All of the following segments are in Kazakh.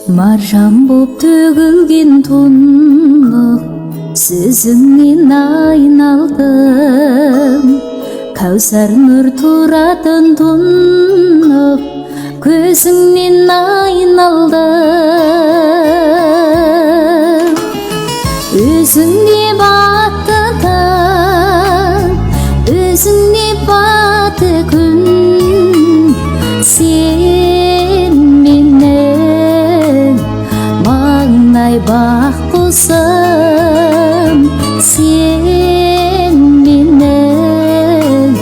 Marjam boп төгілген тұнық Сөзіңнен айналдым Кәусар нұр тұратын тұнық Көзіңнен айналдым Өзіңне баттыдан Өзіңне батты күн Сен менің маңнай бақ құсым Сен менің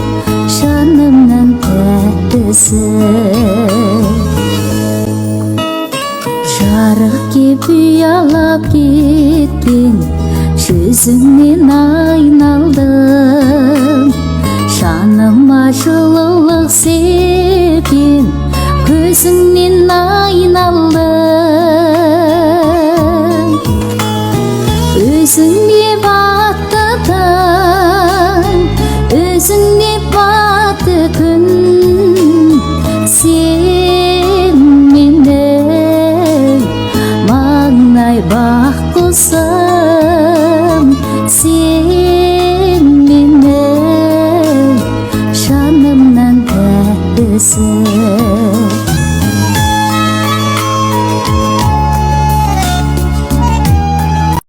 жанымның тәттісі Жарық кеп ұялап кеткен жүзіңнен айналдым Жаныма жылылық сепкен көзіңнен айналдым Өзіңе баттыдан өзіңе батты күн Сен менің маңнай бақ құсым